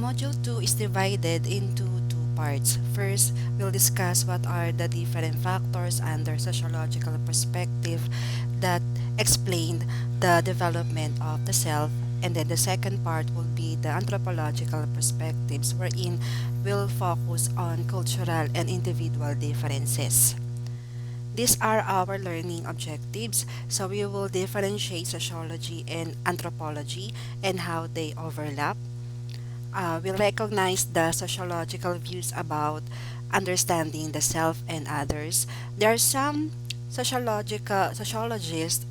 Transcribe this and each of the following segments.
Module 2 is divided into two parts. First, we'll discuss what are the different factors under sociological perspective that explain the development of the self. And then the second part will be the anthropological perspectives, wherein we'll focus on cultural and individual differences. These are our learning objectives, so we will differentiate sociology and anthropology and how they overlap. We'll recognize the sociological views about understanding the self and others. There are some sociologists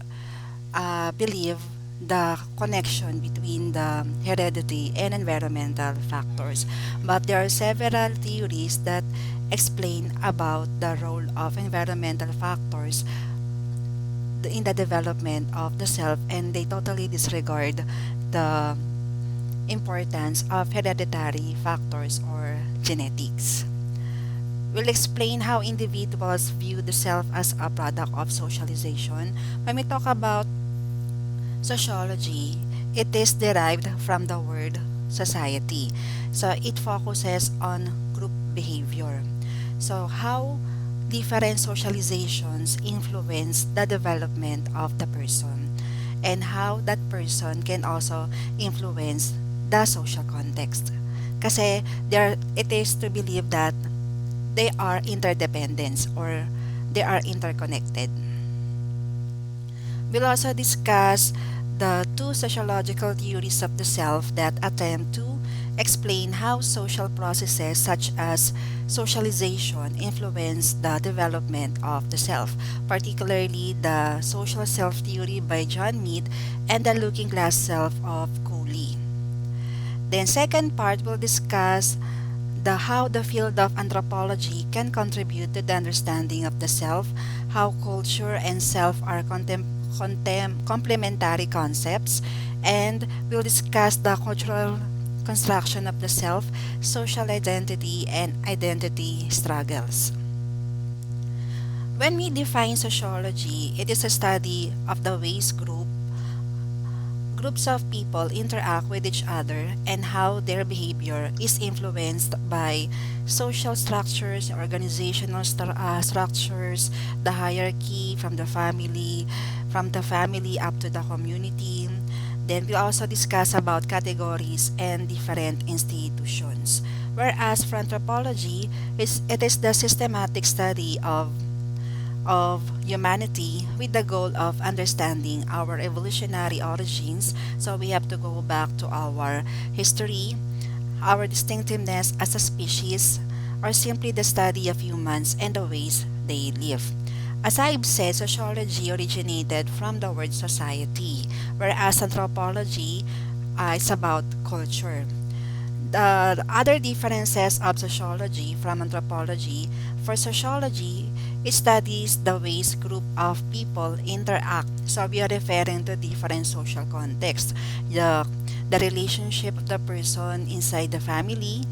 believe the connection between the heredity and environmental factors, but there are several theories that explain about the role of environmental factors in the development of the self, and they totally disregard the importance of hereditary factors or genetics. We'll explain how individuals view the self as a product of socialization. When we talk about sociology, it is derived from the word society. So it focuses on group behavior. So how different socializations influence the development of the person and how that person can also influence the social context. Kasi it is to believe that they are interdependent or they are interconnected. We'll also discuss the two sociological theories of the self that attempt to explain how social processes such as socialization influence the development of the self, particularly the social self theory by John Mead and the looking glass self of Cooley. Then second part will discuss how the field of anthropology can contribute to the understanding of the self, how culture and self are complementary concepts, and we'll discuss the cultural construction of the self, social identity, and identity struggles. When we define sociology, it is a study of the ways groups of people interact with each other and how their behavior is influenced by social structures, organizational structures, the hierarchy from the family up to the community. Then we also discuss about categories and different institutions. Whereas for anthropology, it is the systematic study of humanity with the goal of understanding our evolutionary origins. So we have to go back to our history, our distinctiveness as a species, or simply the study of humans and the ways they live. As I've said, sociology originated from the word society, whereas anthropology is about culture. The other differences of sociology from anthropology: for sociology, it studies the ways group of people interact. So we are referring to different social contexts. The relationship of the person inside the family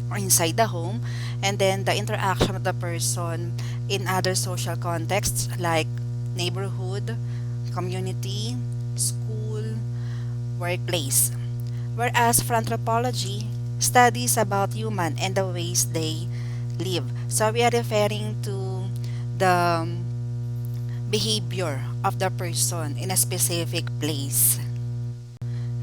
or inside the home, and then the interaction of the person in other social contexts like neighborhood, community, school, workplace. Whereas for anthropology, studies about human and the ways they live. So we are referring to the behavior of the person in a specific place.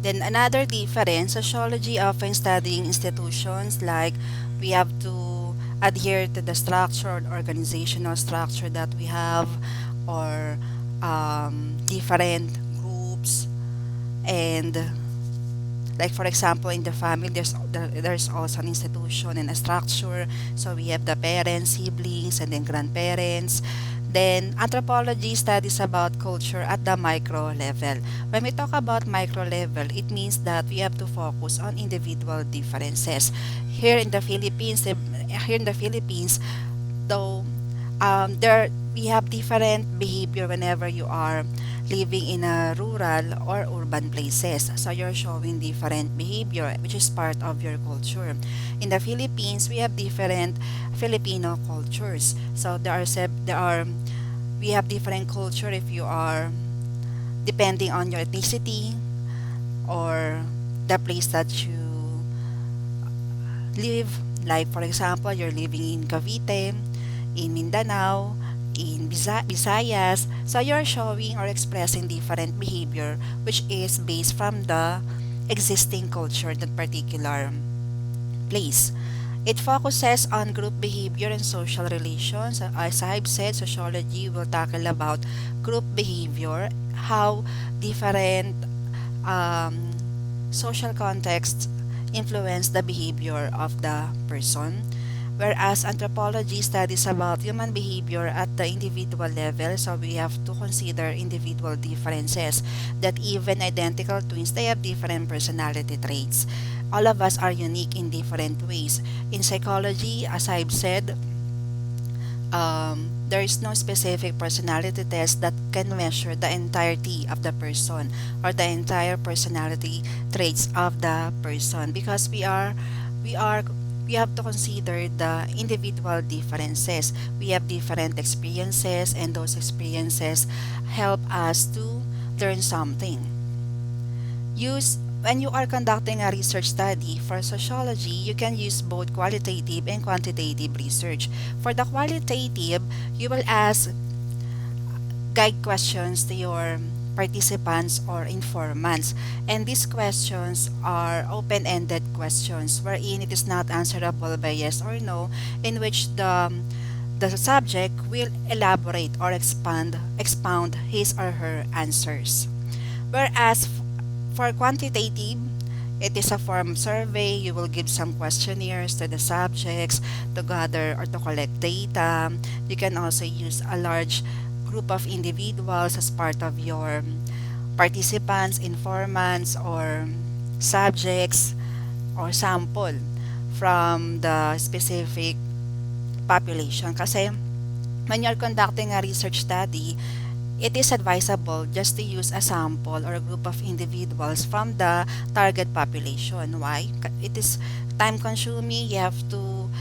Then another difference, sociology often studying institutions like we have to adhere to the structured organizational structure that we have, or different groups, and like for example in the family there's also an institution and a structure. So we have the parents, siblings, and then grandparents. Then anthropology studies about culture at the micro level. When we talk about micro level, it means that we have to focus on individual differences. Here in the Philippines, though, there we have different behavior whenever you are living in a rural or urban places. So you're showing different behavior, which is part of your culture. In the Philippines, we have different Filipino cultures. So we have different culture if you are depending on your ethnicity or the place that you live. Like for example, you're living in Cavite, in Mindanao, in Visayas. So you're showing or expressing different behavior which is based from the existing culture in that particular place. It focuses on group behavior and social relations. As I've said, sociology will tackle about group behavior, how different um, social contexts influence the behavior of the person. Whereas anthropology studies about human behavior at the individual level, so we have to consider individual differences that even identical twins, they have different personality traits. All of us are unique in different ways. In psychology, as I've said, there is no specific personality test that can measure the entirety of the person or the entire personality traits of the person, because we are we have to consider the individual differences. We have different experiences, and those experiences help us to learn something. Use When you are conducting a research study for sociology, you can use both qualitative and quantitative research. For the qualitative, you will ask guide questions to your participants or informants. And these questions are open-ended questions wherein it is not answerable by yes or no, in which the subject will elaborate or expound his or her answers. Whereas for quantitative, it is a form survey. You will give some questionnaires to the subjects to gather or to collect data. You can also use a large group of individuals as part of your participants, informants, or subjects or sample from the specific population. Kasi when you're conducting a research study, it is advisable just to use a sample or a group of individuals from the target population. Why? It is time consuming. You have to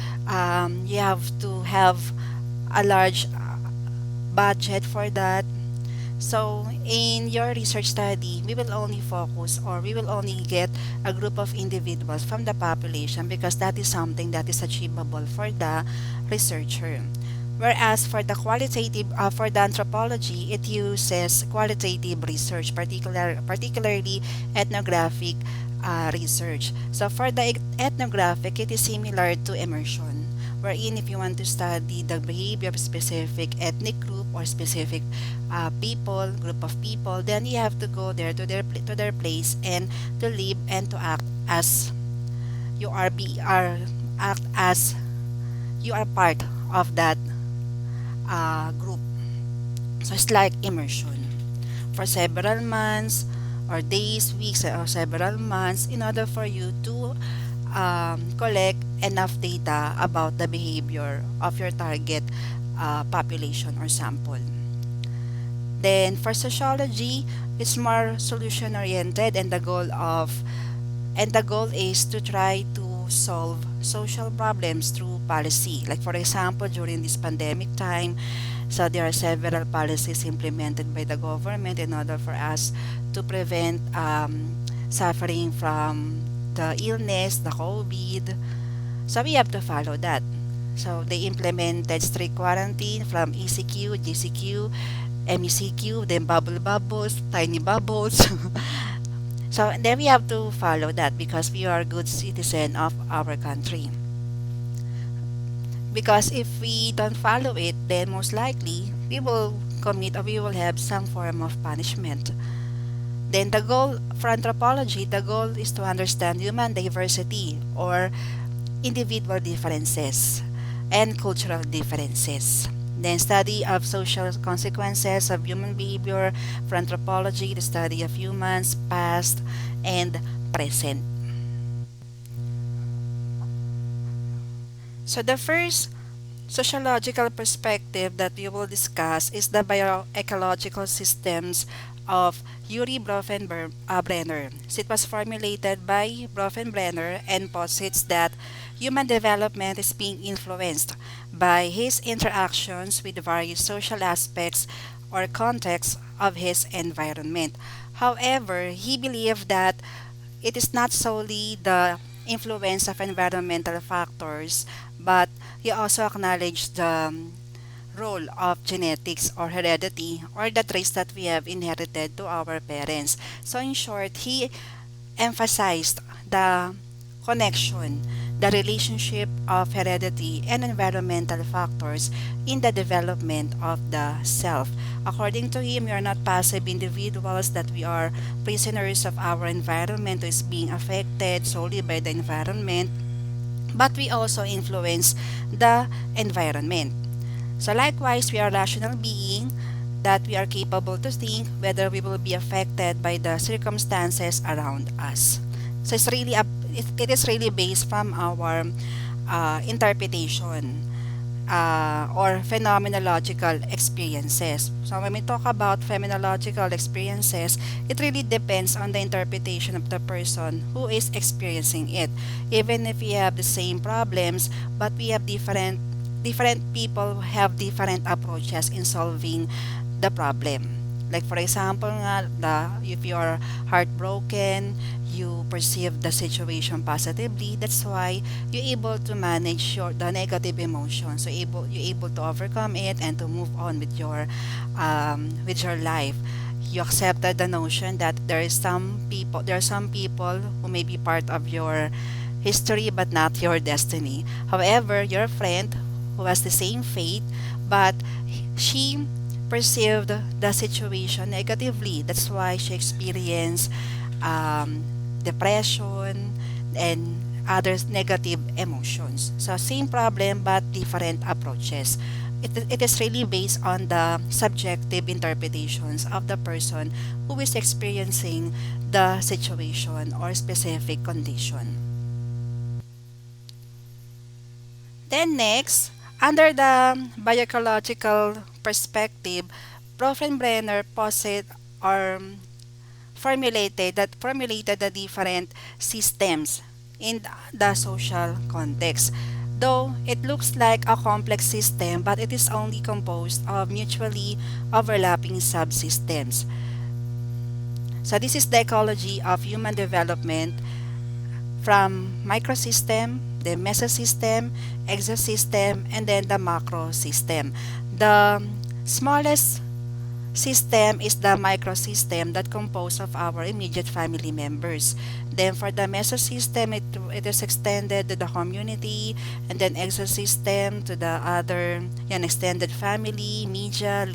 have a large budget for that. So in your research study, we will only focus or we will only get a group of individuals from the population, because that is something that is achievable for the researcher. Whereas for the anthropology, it uses qualitative research, particularly ethnographic research. So for the ethnographic, it is similar to immersion, wherein if you want to study the behavior of specific ethnic group or specific group of people, then you have to go there to to their place and to live and to act as you are be are act as you are part of that group. So it's like immersion for several months or days, weeks, or several months, in order for you to collect enough data about the behavior of your target population or sample. Then for sociology, it's more solution oriented, and the goal is to try to solve social problems through policy. Like for example, during this pandemic time, so there are several policies implemented by the government in order for us to prevent suffering from the illness, the COVID. So we have to follow that. So they implemented strict quarantine from ECQ, GCQ, MECQ, then bubbles, tiny bubbles. So then we have to follow that because we are good citizen of our country. Because if we don't follow it, then most likely we will commit or we will have some form of punishment. Then the goal for anthropology, the goal is to understand human diversity or individual differences and cultural differences. Then study of social consequences of human behavior. For anthropology, the study of humans, past and present. So the first sociological perspective that we will discuss is the bioecological systems of Yuri Brenner. So it was formulated by Brenner and posits that human development is being influenced by his interactions with various social aspects or contexts of his environment. However, he believed that it is not solely the influence of environmental factors, but he also acknowledged the role of genetics or heredity or the traits that we have inherited to our parents. So in short, he emphasized the connection, the relationship of heredity and environmental factors in the development of the self. According to him, we are not passive individuals, that we are prisoners of our environment, who is being affected solely by the environment, but we also influence the environment. So likewise, we are rational being, that we are capable to think whether we will be affected by the circumstances around us. So it is really based from our interpretation or phenomenological experiences. So when we talk about phenomenological experiences, it really depends on the interpretation of the person who is experiencing it. Even if we have the same problems, but we have different people have different approaches in solving the problem. Like for example nga, if you are heartbroken, you perceive the situation positively. That's why you're able to manage the negative emotions. So you're able to overcome it and to move on with your life. You accepted the notion that there are some people who may be part of your history but not your destiny. However, your friend who has the same fate, but she perceived the situation negatively. That's why she experienced depression and other negative emotions. So same problem but different approaches. It is really based on the subjective interpretations of the person who is experiencing the situation or specific condition. Then next, under the bioecological perspective, Brenner posit or formulated the different systems in the social context. Though it looks like a complex system, but it is only composed of mutually overlapping subsystems. So this is the ecology of human development from microsystem, the mesosystem, exosystem, and then the macrosystem. The smallest system is the microsystem that composed of our immediate family members. Then for the mesosystem, it is extended to the community, and then exosystem to the other extended family, media,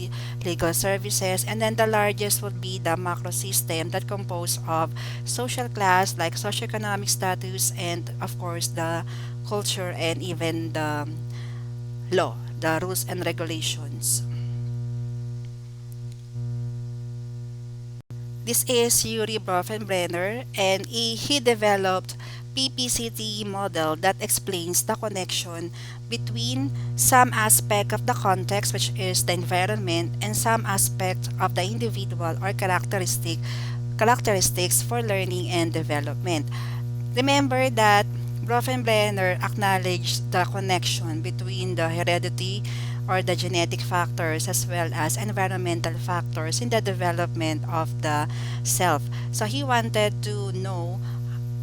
legal services, and then the largest would be the macrosystem that composed of social class like socioeconomic status, and of course the culture and even the law, the rules and regulations. This is Yuri Brenner, and he developed PPCT model that explains the connection between some aspect of the context, which is the environment, and some aspect of the individual or characteristics for learning and development. Remember that Brenner acknowledged the connection between the heredity or the genetic factors as well as environmental factors in the development of the self. So he wanted to know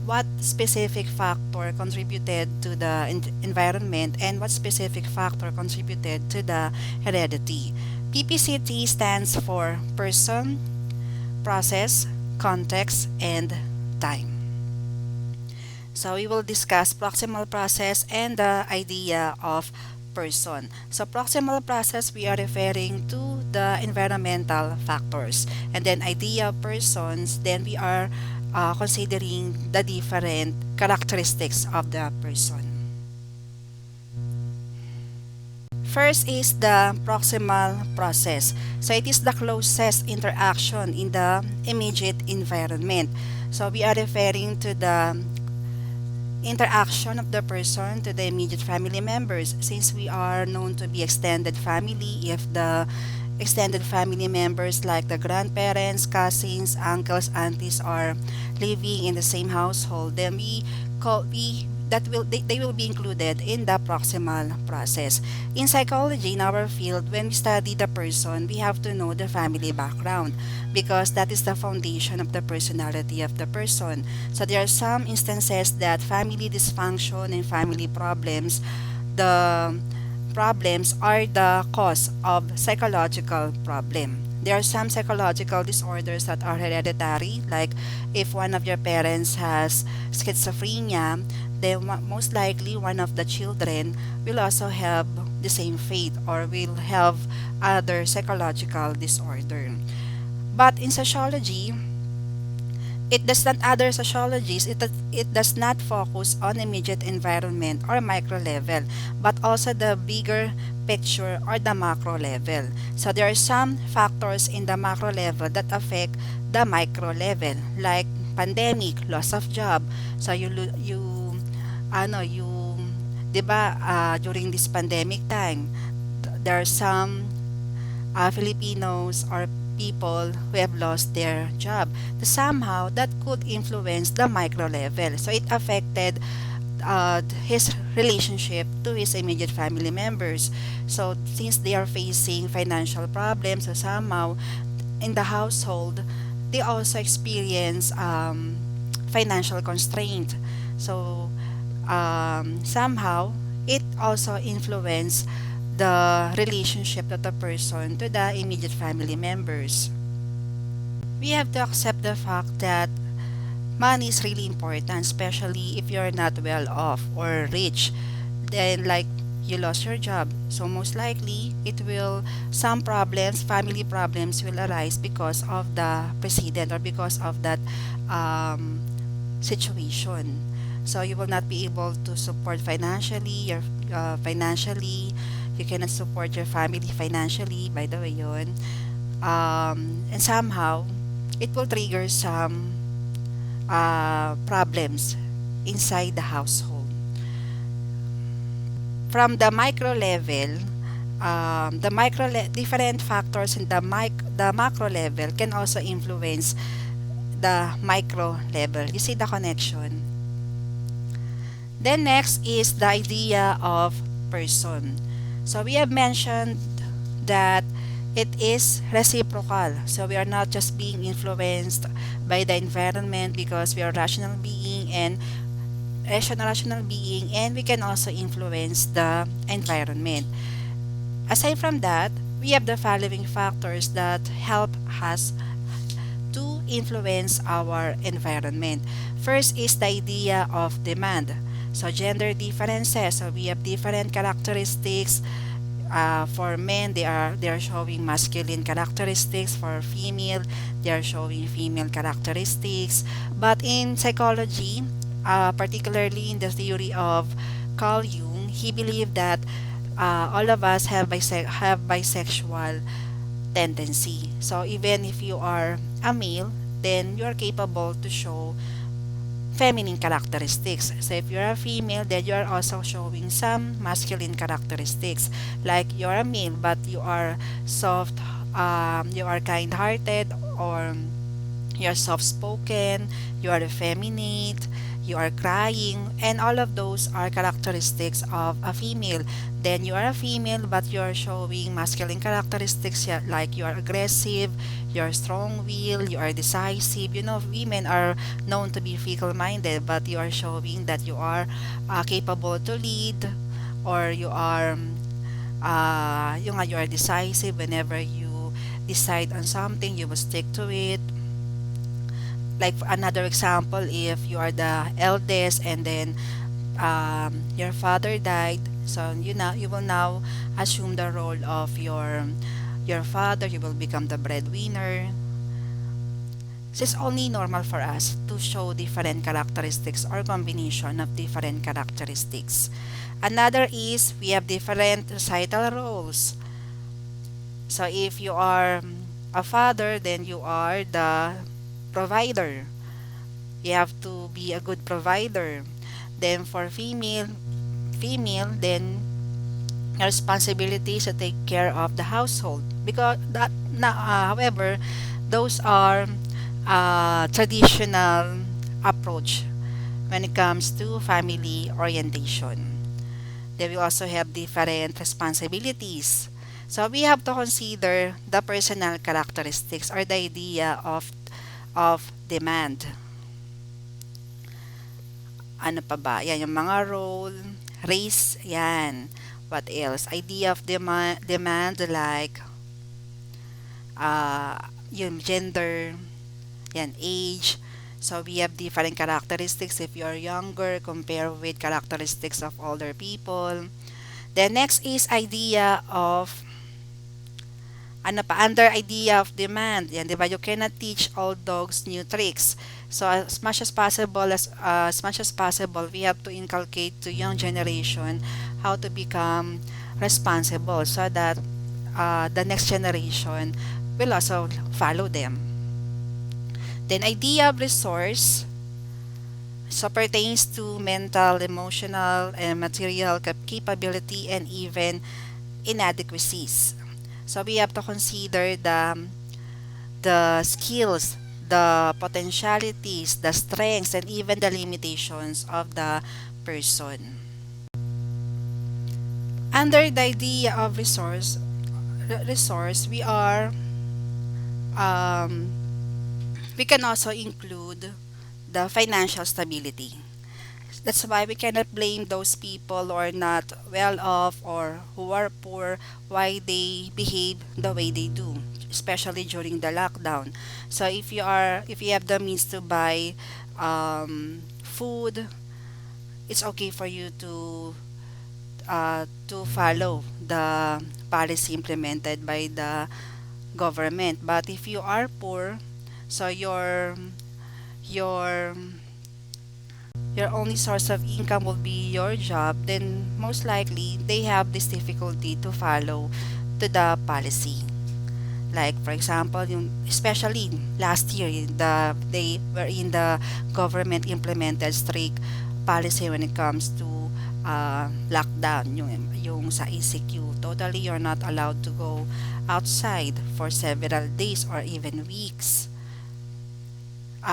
what specific factor contributed to the environment and what specific factor contributed to the heredity. PPCT stands for person, process, context, and time. So we will discuss proximal process and the idea of person. So proximal process, we are referring to the environmental factors. And then idea of persons, then we are considering the different characteristics of the person. First is the proximal process. So it is the closest interaction in the immediate environment. So we are referring to the interaction of the person to the immediate family members, since we are known to be extended family. If the extended family members like the grandparents, cousins, uncles, aunties are living in the same household, then we they will be included in the proximal process. In psychology, in our field, when we study the person, we have to know the family background because that is the foundation of the personality of the person. So there are some instances that family dysfunction and family problems, the problems are the cause of psychological problem. There are some psychological disorders that are hereditary, like if one of your parents has schizophrenia, then most likely one of the children will also have the same fate or will have other psychological disorder. But in sociology, it does not other sociologies, it does not focus on immediate environment or micro level, but also the bigger picture or the macro level. So there are some factors in the macro level that affect the micro level, like pandemic, loss of job. So you 'di ba, during this pandemic time, there are some Filipinos or people who have lost their job. Somehow, that could influence the micro level. So it affected his relationship to his immediate family members. So since they are facing financial problems, so somehow in the household, they also experience financial constraint. So somehow it also influence the relationship of the person to the immediate family members. We have to accept the fact that money is really important, especially if you're not well off or rich. Then, like, you lost your job. So, most likely, some problems, family problems will arise because of the precedent or because of that um, situation. So, you will not be able to support financially, you cannot support your family financially, by the way, yun. And somehow, it will trigger some problems inside the household. From the micro level, different factors in the macro level can also influence the micro level. You see the connection? Then next is the idea of person. So we have mentioned that it is reciprocal. So we are not just being influenced by the environment because we are rational being, and we can also influence the environment. Aside from that, we have the following factors that help us to influence our environment. First is the idea of demand. So gender differences. So we have different characteristics. For men, they are showing masculine characteristics. For female, they are showing female characteristics. But in psychology, particularly in the theory of Carl Jung, he believed that all of us have bisexual tendency. So even if you are a male, then you are capable to show feminine characteristics. So if you're a female, then you are also showing some masculine characteristics. Like you're a male, but you are soft, you are kind-hearted, or you're soft-spoken, you are effeminate, you are crying, and all of those are characteristics of a female. Then you are a female, but you are showing masculine characteristics, like you are aggressive, you are strong-willed, you are decisive. Women are known to be fickle-minded, but you are showing that you are capable to lead, or you are decisive. Whenever you decide on something, you will stick to it. Like another example, if you are the eldest and then your father died, so you will now assume the role of your father. You will become the breadwinner. It's only normal for us to show different characteristics or combination of different characteristics. Another is we have different societal roles. So if you are a father, then you are the provider. You have to be a good provider. Then for female, then your responsibility is to take care of the household. Because however, those are traditional approach when it comes to family orientation. They will also have different responsibilities. So we have to consider the personal characteristics or the idea of demand. Ano pa ba? Yan, yung mga role, race, yan. What else? Idea of demand like uh, yung gender, yan, age. So we have different characteristics if you are younger compared with characteristics of older people. The next is idea of ano pa, under idea of demand. Yan, di ba? You cannot teach all dogs new tricks. So as much as possible, we have to inculcate to young generation how to become responsible so that the next generation will also follow them. Then idea of resource so pertains to mental, emotional, and material capability and even inadequacies. So we have to consider the skills, the potentialities, the strengths, and even the limitations of the person. Under the idea of resource, um, we can also include the financial stability. That's why we cannot blame those people who are not well off or who are poor why they behave the way they do, especially during the lockdown. So if you have the means to buy food, it's okay for you to follow the policy implemented by the government. But if you are poor, so your your only source of income will be your job, then most likely they have this difficulty to follow to the policy. Like for example, especially last year, they were in the government implemented strict policy when it comes to lockdown, yung sa ECQ. Totally, you're not allowed to go outside for several days or even weeks.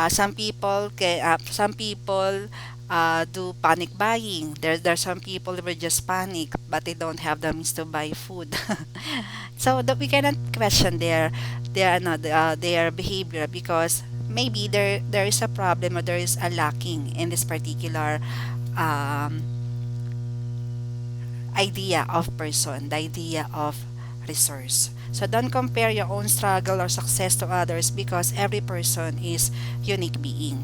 Some people do panic buying. There's some people who will just panic but they don't have the means to buy food. So that we cannot question their behavior because maybe there is a problem or there is a lacking in this particular um, idea of person, the idea of resource. So don't compare your own struggle or success to others because every person is unique being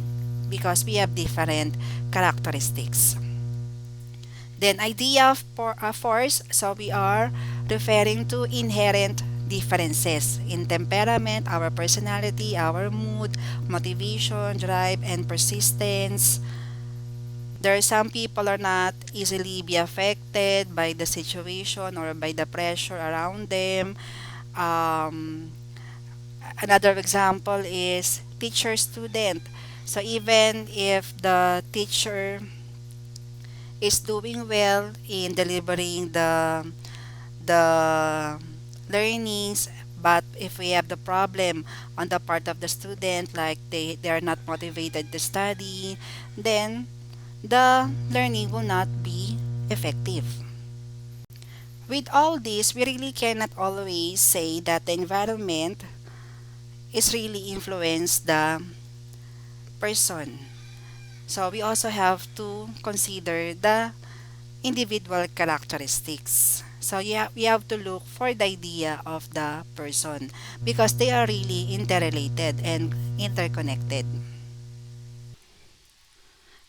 because we have different characteristics. Then idea of force, so we are referring to inherent differences in temperament, our personality, our mood, motivation, drive, and persistence. There are some people are not easily be affected by the situation or by the pressure around them. Um, Another example is teacher student. So even if the teacher is doing well in delivering the learnings, but if we have the problem on the part of the student like they are not motivated to study, then the learning will not be effective. With all this, we really cannot always say that the environment is really influence the person. So we also have to consider the individual characteristics. So yeah, we have to look for the idea of the person because they are really interrelated and interconnected.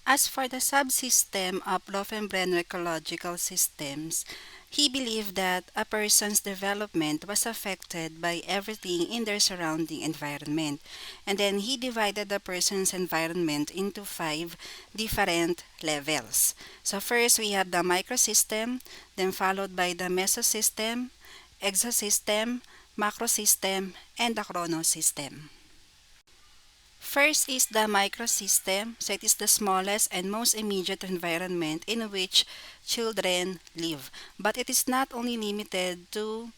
As for the subsystem of Loeffenbrenner ecological systems, he believed that a person's development was affected by everything in their surrounding environment. And then he divided the person's environment into five different levels. So first we have the microsystem, then followed by the mesosystem, exosystem, macrosystem, and the chrono system. First is the microsystem. So it is the smallest and most immediate environment in which children live. But it is not only limited to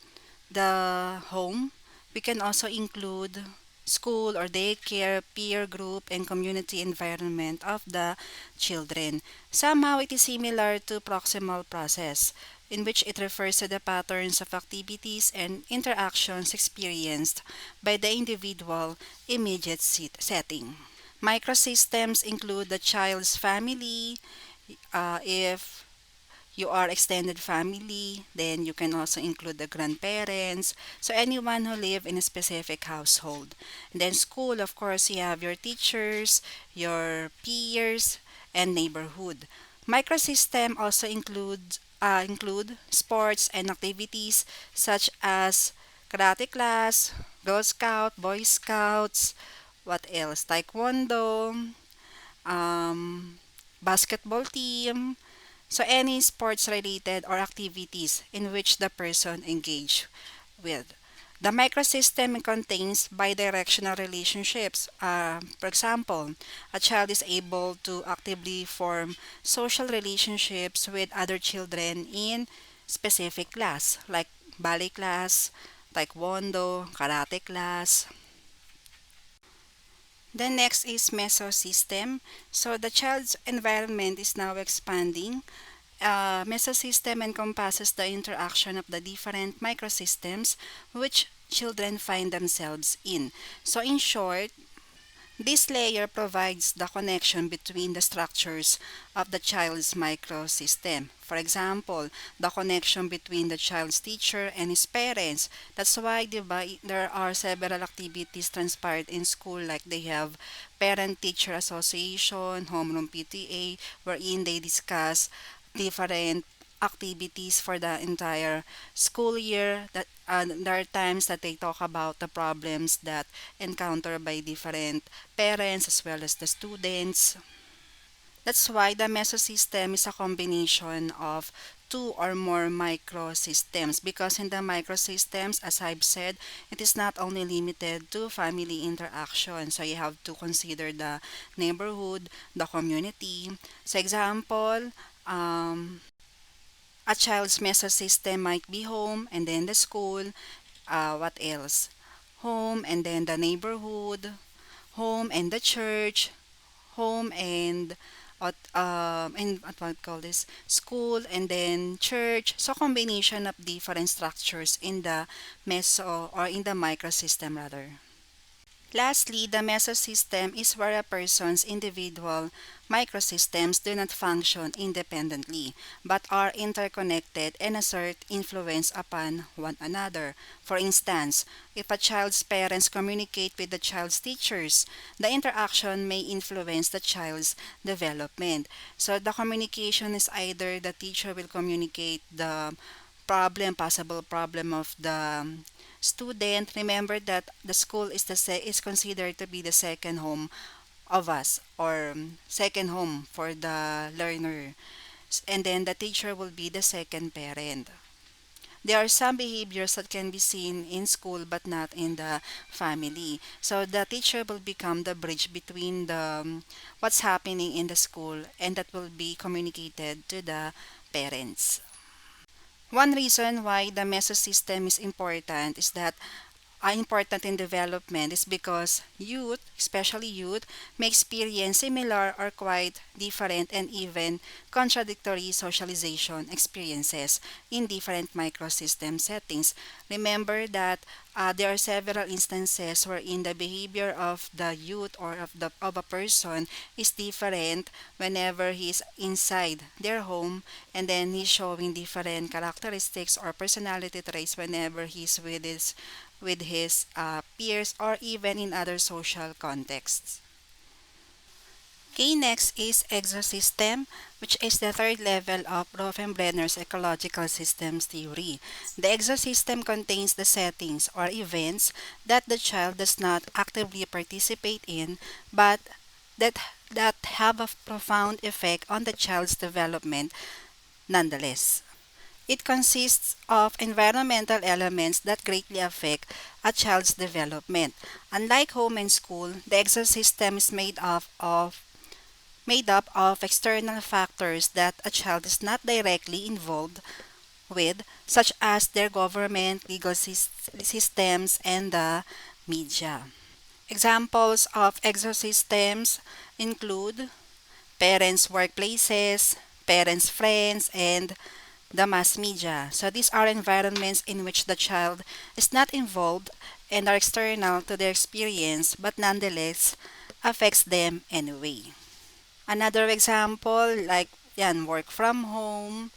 the home. We can also include school or daycare, peer group, and community environment of the children. Somehow it is similar to proximal process, in which it refers to the patterns of activities and interactions experienced by the individual immediate setting. Microsystems include the child's family. If you are extended family, then you can also include the grandparents. So anyone who live in a specific household. And then school, of course, you have your teachers, your peers, and neighborhood. Microsystem also include sports and activities such as karate class, Girl Scout, Boy Scouts, what else? Taekwondo, um, basketball team, so any sports related or activities in which the person engage with. The microsystem contains bidirectional relationships. For example, a child is able to actively form social relationships with other children in specific class, like ballet class, taekwondo, karate class. The next is mesosystem. So the child's environment is now expanding. Mesosystem encompasses the interaction of the different microsystems which children find themselves in. So, in short, this layer provides the connection between the structures of the child's microsystem. For example, the connection between the child's teacher and his parents. That's why, diba, there are several activities transpired in school, like they have parent-teacher association, homeroom PTA, wherein they discuss different activities for the entire school year. That there are times that they talk about the problems that encountered by different parents as well as the students. That's why the mesosystem is a combination of two or more microsystems, because in the microsystems, as I've said, it is not only limited to family interaction. So you have to consider the neighborhood, the community. So example, a child's mesosystem might be home and then the school. What else? Home and then the neighborhood, home and the church, home and what call this, school and then church. So combination of different structures in the meso or in the microsystem rather. Lastly, the mesosystem is where a person's individual microsystems do not function independently, but are interconnected and exert influence upon one another. For instance, if a child's parents communicate with the child's teachers, the interaction may influence the child's development. So the communication is either the teacher will communicate the possible problem of the student. Remember that the school is is considered to be the second home of us, or second home for the learner. And then the teacher will be the second parent. There are some behaviors that can be seen in school but not in the family. So the teacher will become the bridge between the what's happening in the school, and that will be communicated to the parents. One reason why the mesosystem is important is that important in development is because youth, especially youth, may experience similar or quite different and even contradictory socialization experiences in different microsystem settings. Remember that there are several instances wherein the behavior of the youth or of a person is different whenever he's inside their home, and then he's showing different characteristics or personality traits whenever he's with his peers or even in other social contexts. Okay, next is exosystem, which is the third level of Rothenbrenner's ecological systems theory. The exosystem contains the settings or events that the child does not actively participate in, but that that have a profound effect on the child's development nonetheless. It consists of environmental elements that greatly affect a child's development. Unlike home and school, the exosystem is made up of external factors that a child is not directly involved with, such as their government, legal systems, and the media. Examples of exosystems include parents' workplaces, parents' friends, and the mass media. So these are environments in which the child is not involved and are external to their experience but nonetheless affects them anyway. Another example, like yan, work from home.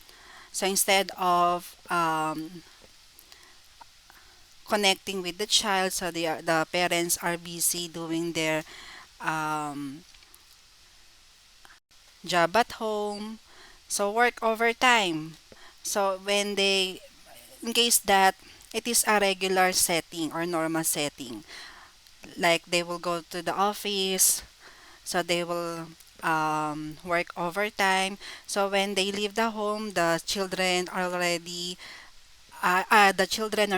So instead of connecting with the child, so the parents are busy doing their um, job at home. So work overtime. So when they, in case that it is a regular setting or normal setting, like they will go to the office, so they will work overtime. So when they leave the home, the children are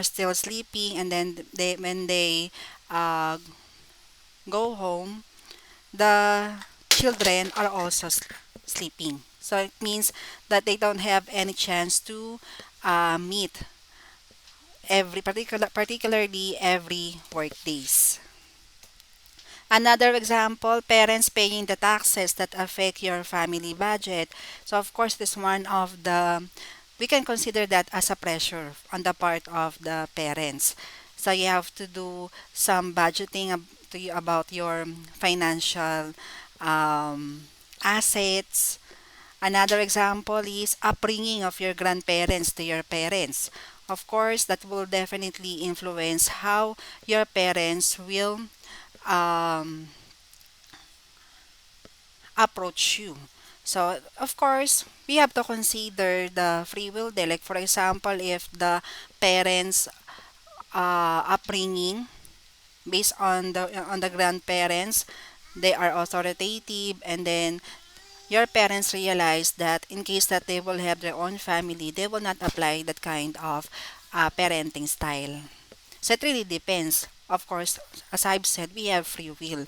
still sleeping, and then when they uh, go home, the children are also sleeping. So it means that they don't have any chance to meet particularly every work days. Another example, parents paying the taxes that affect your family budget. So of course, this one of the we can consider that as a pressure on the part of the parents. So you have to do some budgeting about your financial um, assets. Another example is upbringing of your grandparents to your parents. Of course, that will definitely influence how your parents will um, approach you. So, of course, we have to consider the free will there. Like, for example, if the parents' upbringing based on the grandparents, they are authoritative, and then your parents realize that in case that they will have their own family, they will not apply that kind of parenting style. So it really depends. Of course, as I've said, we have free will,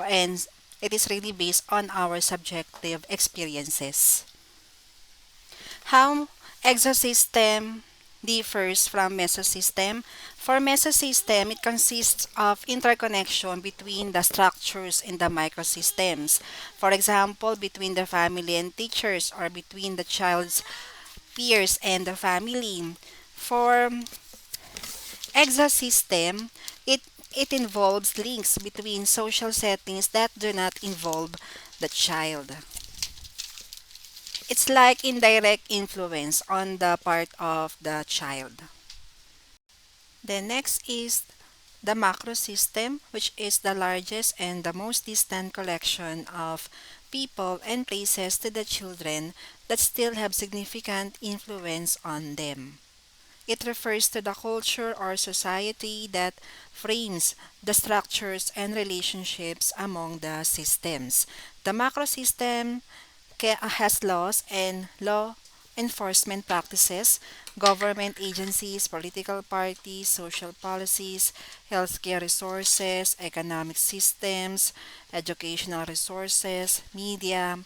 and it is really based on our subjective experiences. How exosystem differs from mesosystem. For mesosystem, it consists of interconnection between the structures in the microsystems. For example, between the family and teachers, or between the child's peers and the family. For exosystem, it it involves links between social settings that do not involve the child. It's like indirect influence on the part of the child. The next is the macrosystem, which is the largest and the most distant collection of people and places to the children that still have significant influence on them. It refers to the culture or society that frames the structures and relationships among the systems. The macrosystem has laws and law enforcement practices, government agencies, political parties, social policies, healthcare resources, economic systems, educational resources, media,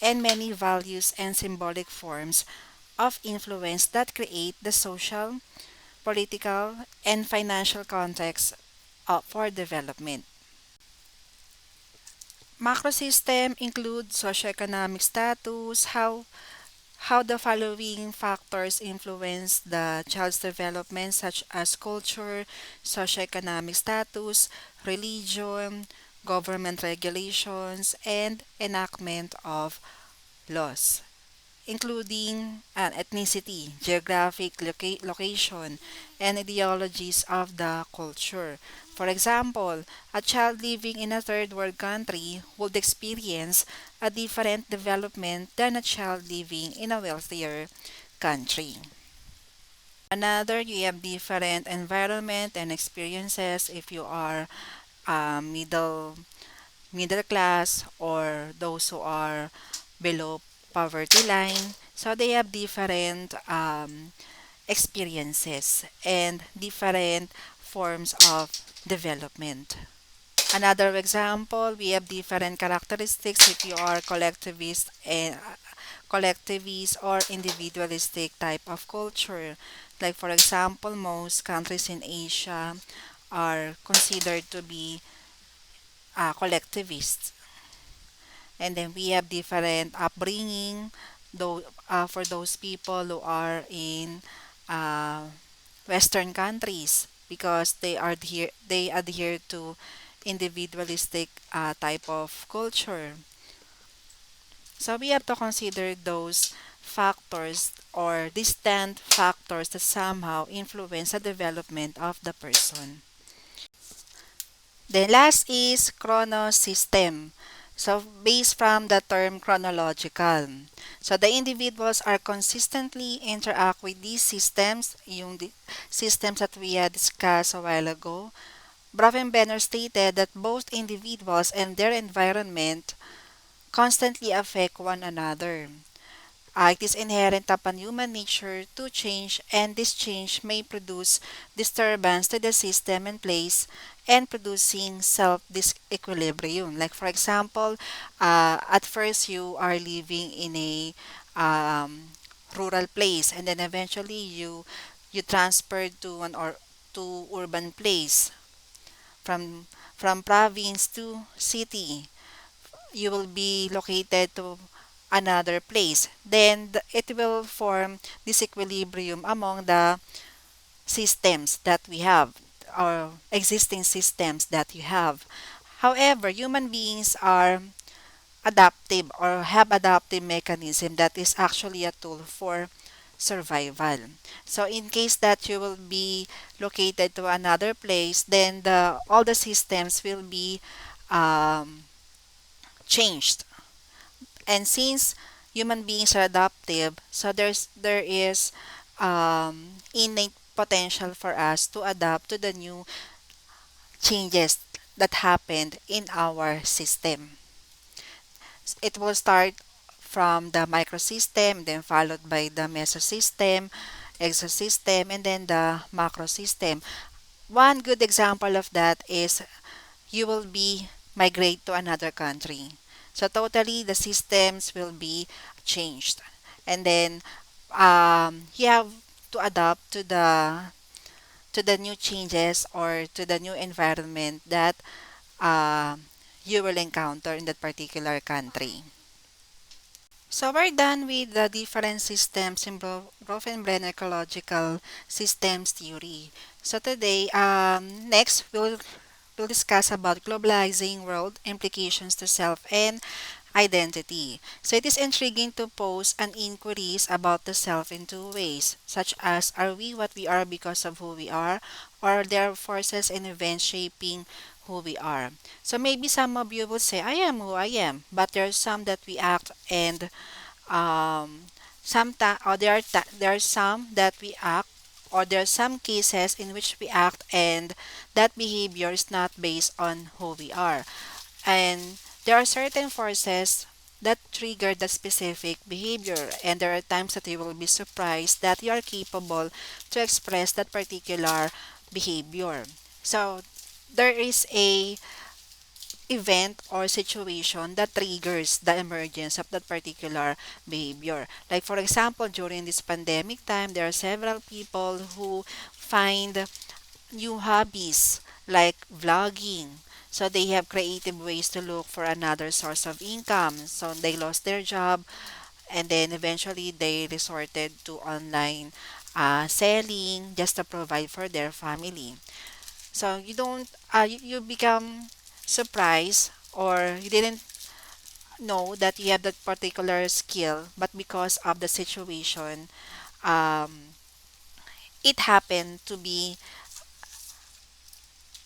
and many values and symbolic forms of influence that create the social, political, and financial context for development. Macrosystem include socioeconomic status, how the following factors influence the child's development, such as culture, socioeconomic status, religion, government regulations, and enactment of laws, including ethnicity, geographic location, and ideologies of the culture. For example, a child living in a third world country would experience a different development than a child living in a wealthier country. Another, you have different environment and experiences if you are middle class or those who are below poverty line. So they have different experiences and different forms of development. Another example, we have different characteristics if you are collectivist or individualistic type of culture. Like for example, most countries in Asia are considered to be collectivists. And then we have different upbringing, though, for those people who are in uh, Western countries because they adhere to individualistic type of culture. So we have to consider those factors or distant factors that somehow influence the development of the person. The last is chrono system. So based from the term chronological. So the individuals are consistently interact with these systems, systems that we had discussed a while ago. Bravenbenner stated that both individuals and their environment constantly affect one another. It is inherent upon human nature to change, and this change may produce disturbance to the system in place and producing self disequilibrium. Like, for example, at first you are living in a rural place, and then eventually you transferred to an or to urban place from province to city. You will be located to another place. Then it will form disequilibrium among the systems that we have or existing systems that you have. However, human beings are adaptive or have adaptive mechanism that is actually a tool for survival. So in case that you will be located to another place, then the all the systems will be um, changed. And since human beings are adaptive, so there is innate potential for us to adapt to the new changes that happened in our system. It will start from the microsystem, then followed by the mesosystem, exosystem, and then the macrosystem. One good example of that is you will be migrate to another country. So totally the systems will be changed. And then you have to adapt to the new changes or to the new environment that you will encounter in that particular country. So we're done with the different systems in Brenner ecological systems theory. So today, next we'll discuss about globalizing world implications to self and identity. So it is intriguing to pose an inquiries about the self in two ways, such as are we what we are because of who we are, or there are forces and events shaping who we are. So maybe some of you will say, I am who I am, but there are some that we act and or there are some that we act or there are some cases in which we act and that behavior is not based on who we are. And there are certain forces that trigger the specific behavior, and there are times that you will be surprised that you are capable to express that particular behavior. So there is a event or situation that triggers the emergence of that particular behavior. Like for example, during this pandemic time, there are several people who find new hobbies like vlogging. So they have creative ways to look for another source of income. So they lost their job and then eventually they resorted to online selling just to provide for their family. So you don't you become surprised or you didn't know that you have that particular skill, but because of the situation, um, it happened to be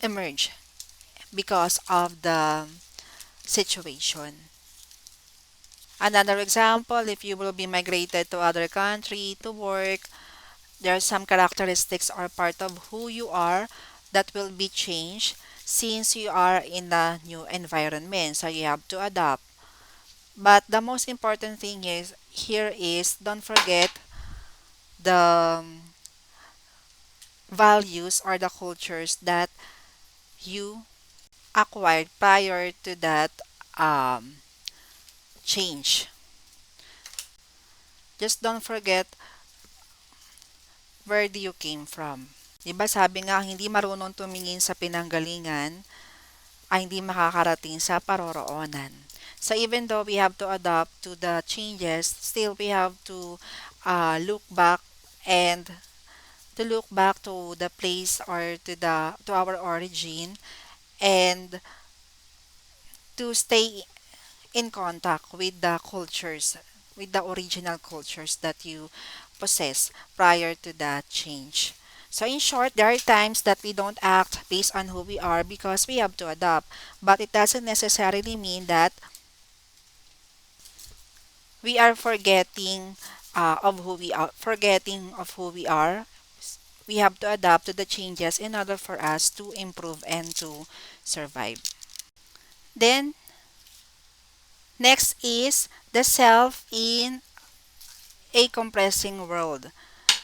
emerge because of the situation. Another example, if you will be migrated to other country to work, there are some characteristics or part of who you are that will be changed since you are in the new environment. So you have to adapt. But the most important thing is here is don't forget the values or the cultures that you acquired prior to that um, change. Just don't forget where do you came from. Diba sabi nga, hindi marunong tumingin sa pinanggalingan, ay hindi makakarating sa paroroonan. So even though we have to adapt to the changes, still we have to look back and to look back to the place or to our origin and to stay in contact with the cultures, with the original cultures that you possess prior to that change. So in short, there are times that we don't act based on who we are because we have to adapt, but it doesn't necessarily mean that we are forgetting of who we are. We have to adapt to the changes in order for us to improve and to survive. Then next is the self in a compressing world.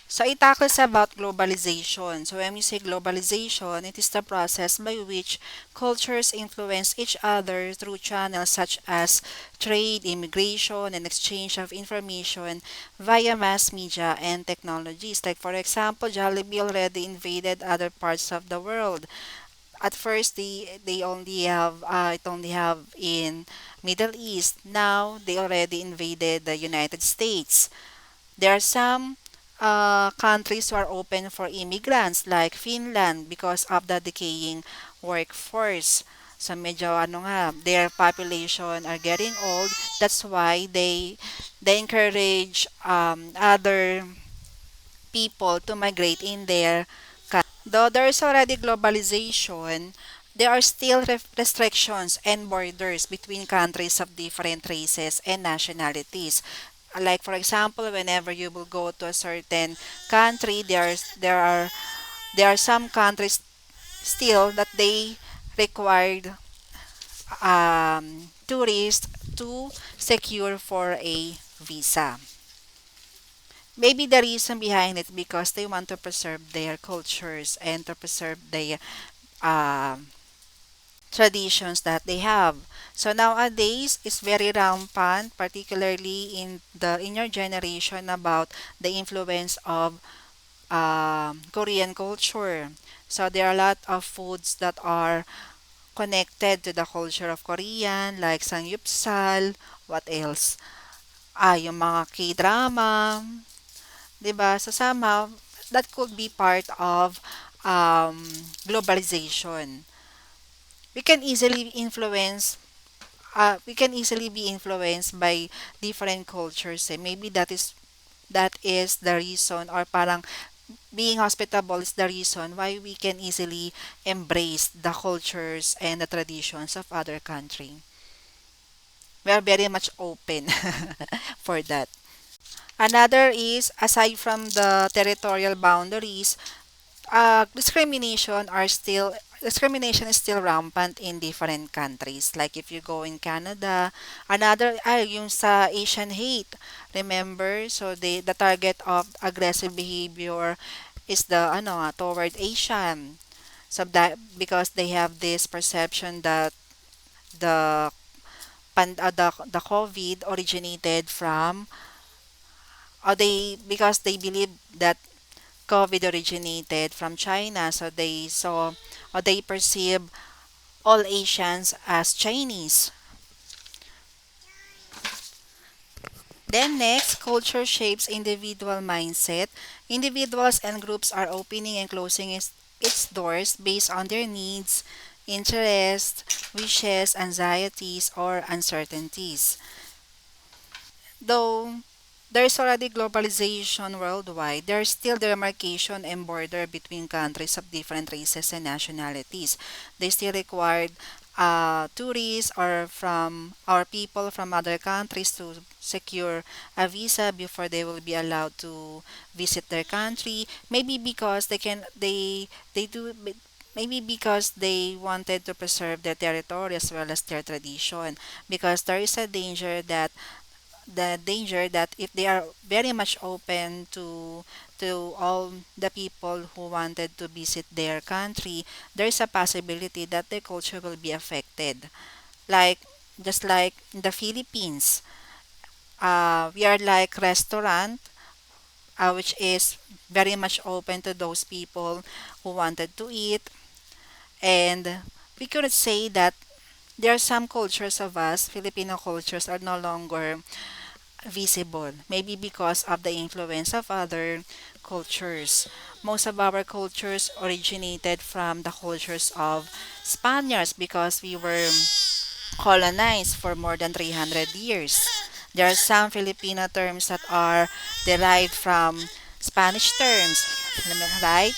So it tackles about globalization. So when we say globalization, it is the process by which cultures influence each other through channels such as trade, immigration, and exchange of information via mass media and technologies. Like for example, Jollibee already invaded other parts of the world. At first, they only have it only have in Middle East. Now they already invaded the United States. There are some countries who are open for immigrants like Finland because of the decaying workforce. So medyo ano nga, their population are getting old. That's why they encourage other people to migrate in there. Though there is already globalization, there are still restrictions and borders between countries of different races and nationalities. Like for example, whenever you will go to a certain country, there are some countries still that they required tourists to secure for a visa. Maybe the reason behind it because they want to preserve their cultures and to preserve their um, traditions that they have. So nowadays, it's very rampant, particularly in your generation, about the influence of Korean culture. So there are a lot of foods that are connected to the culture of Korean, like samgyeopsal, what else? Yung mga K-drama, 'di ba? So somehow that could be part of globalization. We can easily influence we can easily be influenced by different cultures. Maybe that is the reason or parang being hospitable is the reason why we can easily embrace the cultures and the traditions of other country. We are very much open for that. Another is aside from the territorial boundaries, discrimination is still rampant in different countries. Like if you go in Canada, another yung sa Asian hate. Remember, so the target of aggressive behavior is the toward Asian. So that because they have this perception that the the COVID originated from or they because they believe that COVID originated from China, so they saw or they perceive all Asians as Chinese. Then next, culture shapes individual mindset. Individuals and groups are opening and closing its doors based on their needs, interests, wishes, anxieties, or uncertainties. Though there's already globalization worldwide, there's still demarcation and border between countries of different races and nationalities. They still required tourists or from our people from other countries to secure a visa before they will be allowed to visit their country. Maybe because they do maybe because they wanted to preserve their territory as well as their tradition because there is a danger that if they are very much open to all the people who wanted to visit their country, there is a possibility that their culture will be affected. Like just like in the Philippines, we are like restaurant, which is very much open to those people who wanted to eat, and We could say that there are some cultures of us, Filipino cultures, are no longer visible, maybe because of the influence of other cultures. Most of our cultures originated from the cultures of Spaniards because we were colonized for more than 300 years. There are some Filipino terms that are derived from Spanish terms, right?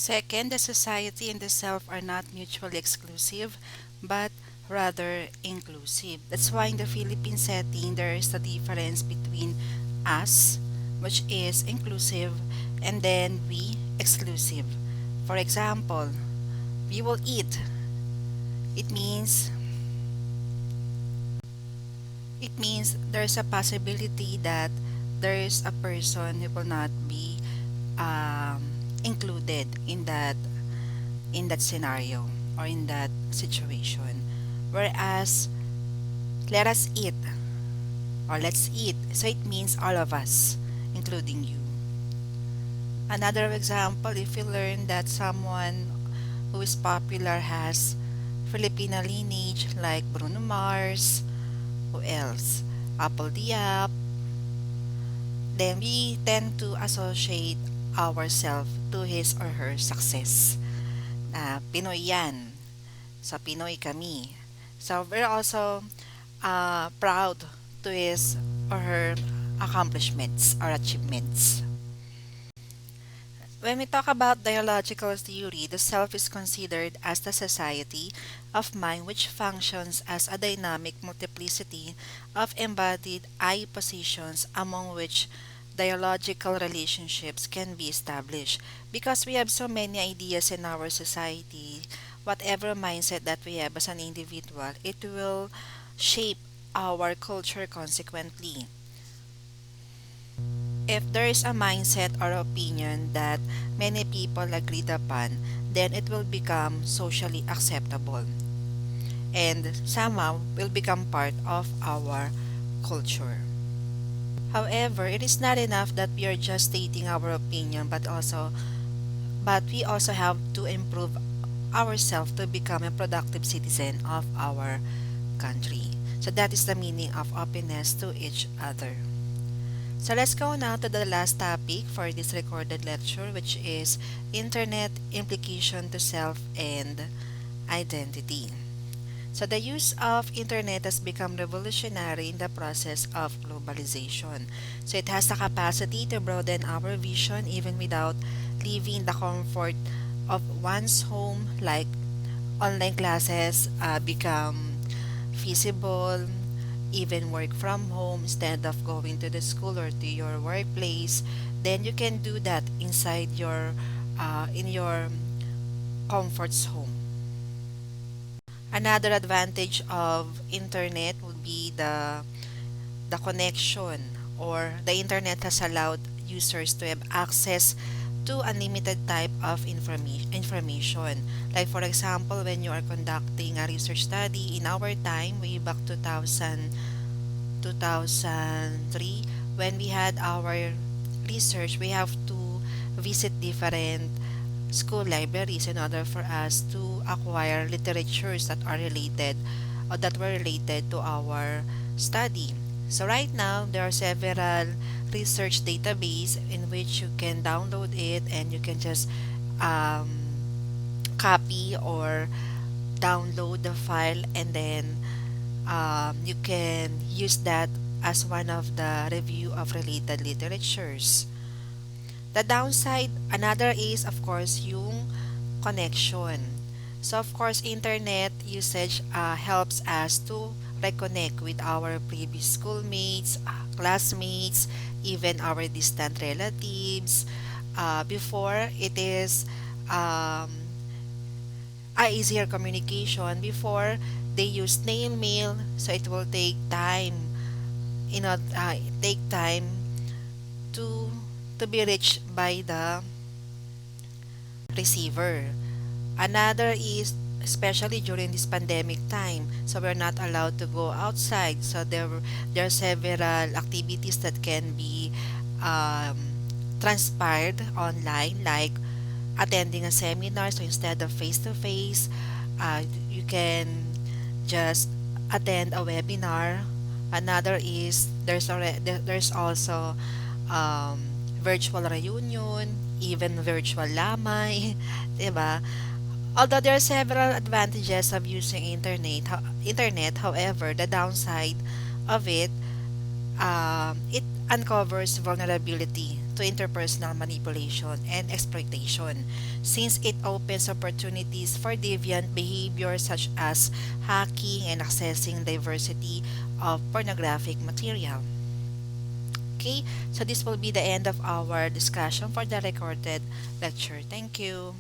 Second, the society and the self are not mutually exclusive, but rather inclusive. That's why in the Philippine setting, there is a difference between us, which is inclusive, and then we, exclusive. For example, we will eat. It means it means there's a possibility that there is a person who will not be um, included in that scenario or in that situation. Whereas, let us eat or let's eat. So it means all of us, including you. Another example, if you learn that someone who is popular has Filipino lineage like Bruno Mars, who else? Apple Diab, then we tend to associate ourselves to his or her success. Pinoy yan. So, Pinoy kami. So, we're also proud to his or her accomplishments or achievements. When we talk about dialogical theory, the self is considered as the society of mind which functions as a dynamic multiplicity of embodied I positions among which dialogical relationships can be established. Because we have so many ideas in our society, whatever mindset that we have as an individual, it will shape our culture consequently. If there is a mindset or opinion that many people agreed upon, then it will become socially acceptable and somehow will become part of our culture. However, it is not enough that we are just stating our opinion, but we also have to improve ourselves to become a productive citizen of our country. So that is the meaning of openness to each other. So let's go now to the last topic for this recorded lecture, which is Internet implication to self and identity. So the use of internet has become revolutionary in the process of globalization. So it has the capacity to broaden our vision even without leaving the comfort of one's home, like online classes become feasible, even work from home instead of going to the school or to your workplace. Then you can do that inside your in your comfort's home. Another advantage of internet would be the connection, or the internet has allowed users to have access to unlimited type of information. Like for example, when you are conducting a research study in our time, way back 2003, when we had our research, we have to visit different school libraries in order for us to acquire literatures that are related or that were related to our study. So right now there are several research database in which you can download it and you can just um, copy or download the file, and then you can use that as one of the review of related literatures. The downside, another is of course yung connection. So of course, internet usage helps us to reconnect with our previous schoolmates, classmates, even our distant relatives. Before, it is um, a easier communication. Before, they use snail mail, so it will take time, take time to be reached by the receiver. Another is especially during this pandemic time, so we're not allowed to go outside. So there are several activities that can be um, transpired online, like attending a seminar. So instead of face to face, you can just attend a webinar. Another is there's also um, virtual reunion, even virtual lamay, 'di ba? Although there are several advantages of using internet, however, the downside of it uncovers vulnerability to interpersonal manipulation and exploitation, since it opens opportunities for deviant behavior such as hacking and accessing diversity of pornographic material. Okay, so this will be the end of our discussion for the recorded lecture. Thank you.